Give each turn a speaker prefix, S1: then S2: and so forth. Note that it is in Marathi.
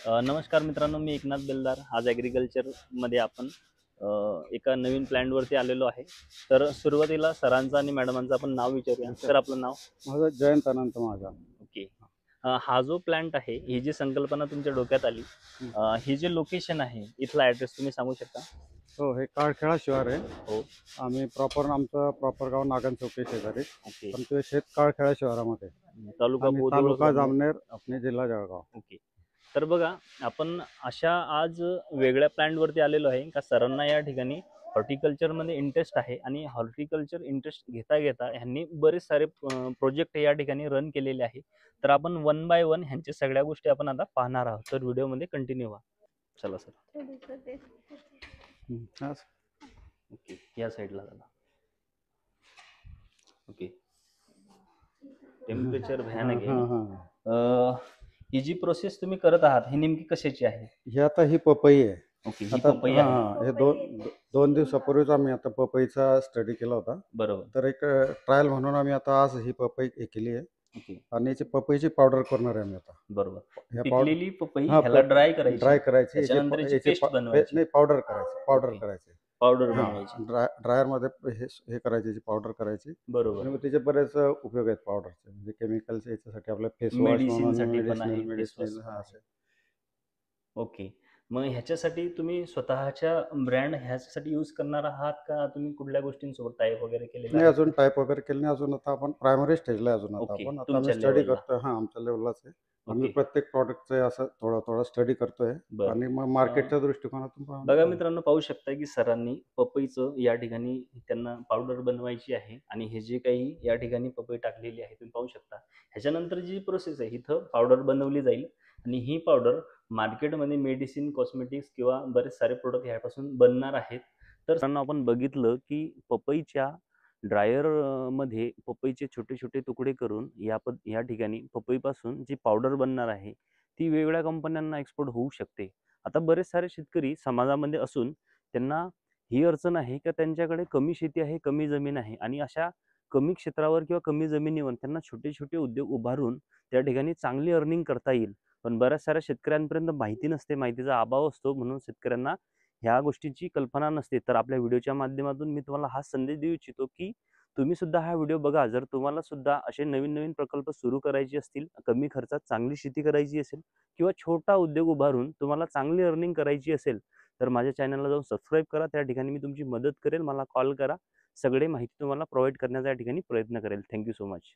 S1: नमस्कार मित्रांनो, मी एकनाथ बेलदार. आज ॲग्रिकल्चरमध्ये आपण एका नवीन प्लॅनवरती आलेलो आहे. तर सुरुवातीला सरांचं आणि मॅडमांचं आपण नाव विचारूया. सर, आपलं नाव?
S2: माझं जयंत अनंत माझा.
S1: ओके. हा जो प्लॅन्ट आहे, ही जी संकल्पना तुमच्या डोक्यात आली, ही जे लोकेशन आहे, इथला ॲड्रेस तुम्ही सांगू शकता?
S2: हो, हे काळखेडा शिवार आहे.
S1: हो.
S2: आम्ही आमचं प्रॉपर गाव नागन चौकी शेजारी,
S1: ओके.
S2: पण ते शेत काळखेडा शिवारामध्ये.
S1: तालुका
S2: आणि
S1: बोदवड,
S2: तालुका
S1: जामनेर.
S2: जामनेर, आपले जिल्हा जळगाव.
S1: ओके. तर बघा, आपण अशा आज वेगळ्या प्लॅन्टवरती आलेलो आहे का सरांना या ठिकाणी हॉर्टिकल्चरमध्ये इंटरेस्ट आहे आणि हॉर्टिकल्चर इंटरेस्ट घेता घेता ह्यांनी बरेच सारे प्रोजेक्ट या ठिकाणी रन केलेले आहे. तर आपण वन बाय वन ह्यांच्या सगळ्या गोष्टी आपण आता पाहणार आहोत. तर व्हिडिओमध्ये कंटिन्यू व्हा. चला सर. ओके, या साईडला झाला. ओके. टेम्परेचर भयानक आहे. ही जी प्रोसेस तुम्ही करत आहात ही नेमकी कशाची आहे?
S2: ही आता ही पपई आहे.
S1: ओके, ही
S2: आता
S1: पपई आहे.
S2: हे दोन दिवसापूर्वीच आम्ही आता पपईचा स्टडी केला होता.
S1: बरोबर.
S2: तर एक ट्रायल म्हणून आम्ही आता आज ही पपई केली आहे.
S1: ओके.
S2: आणि याची पपईची पावडर करणार आहे आम्ही आता.
S1: बरोबर.
S2: ह्या
S1: पिकलेली पपई ह्याला ड्राय करायची.
S2: ड्राय करायची,
S1: त्याच्यानंतर याची पेस्ट बनवायची.
S2: नाही, पावडर
S1: ओके.
S2: करायची.
S1: पावडर बनवायची.
S2: ड्रायर मध्ये हे करायची, पावडर करायची.
S1: बरोबर.
S2: आणि मग त्याचे बरेच उपयोग आहेत पावडरचे, म्हणजे केमिकल्स याच्यासाठी, आपल्या फेस वॉश,
S1: मेडिसिनसाठी पण आहे, face
S2: मेडिसिन.
S1: wash. ओके. मग ह्याच्यासाठी तुम्ही स्वतःच्या ब्रँड ह्याच्यासाठी यूज करणार आहात का तुम्ही कुठल्या गोष्टींसोबत टाईप वगैरे केलेला
S2: नाही,
S1: आहे?
S2: अजून टाईप वगैरे केलं नाही. अजून आता आपण प्रायमरी स्टेजला आहे. अजून आता
S1: ओके.
S2: आपण
S1: तुमच्या
S2: आम्ही स्टडी
S1: level ला.
S2: करतोय. आमच्या लेवललाच आहे. आम्ही
S1: ओके.
S2: प्रत्येक प्रॉडक्टचं असं थोडा स्टडी करतोय
S1: बरं.
S2: आणि मग मार्केटच्या दृष्टिकोनातून
S1: बघा मित्रांनो, पाहू शकता की सरांनी पपईचं या ठिकाणी त्यांना पावडर बनवायची आहे आणि हे जे काही या ठिकाणी पपई टाकलेली आहे तुम्ही पाहू शकता. ह्याच्यानंतर जी प्रोसेस आहे, इथं पावडर बनवली जाईल आणि ही पावडर मार्केटमध्ये मेडिसिन, कॉस्मेटिक्स किंवा बरेच सारे प्रोडक्ट ह्यापासून बनणार आहेत. तर सरांना आपण बघितलं की पपईच्या ड्रायर मध्ये पपईचे छोटे छोटे तुकडे करून या ठिकाणी पपईपासून जी पावडर बनणार आहे ती वेगवेगळ्या कंपन्यांना एक्सपोर्ट होऊ शकते. आता बरेच सारे शेतकरी समाजामध्ये असून त्यांना ही अडचण आहे का त्यांच्याकडे कमी शेती आहे, कमी जमीन आहे आणि अशा कमी क्षेत्रावर किंवा कमी जमिनीवर त्यांना छोटे छोटे उद्योग उभारून त्या ठिकाणी चांगली अर्निंग करता येईल. पण बऱ्याच साऱ्या शेतकऱ्यांपर्यंत माहिती नसते, माहितीचा अभाव असतो, म्हणून शेतकऱ्यांना ह्या गोष्टीची कल्पना नसते. तर आपल्या व्हिडिओच्या माध्यमातून मी तुम्हाला हा संदेश देऊ इच्छितो की तुम्ही सुद्धा हा व्हिडिओ बघा. जर तुम्हाला सुद्धा असे नवीन नवीन प्रकल्प सुरू करायचे असतील, कमी खर्चात चांगली शेती करायची असेल किंवा छोटा उद्योग उभारून तुम्हाला चांगली अर्निंग करायची असेल तर माझ्या चॅनलला जाऊन सबस्क्राईब करा. त्या ठिकाणी मी तुमची मदत करेल. मला कॉल करा. सगळे माहिती तुम्हाला प्रोव्हाइड करण्याचा या ठिकाणी प्रयत्न करेल. Thank you so much.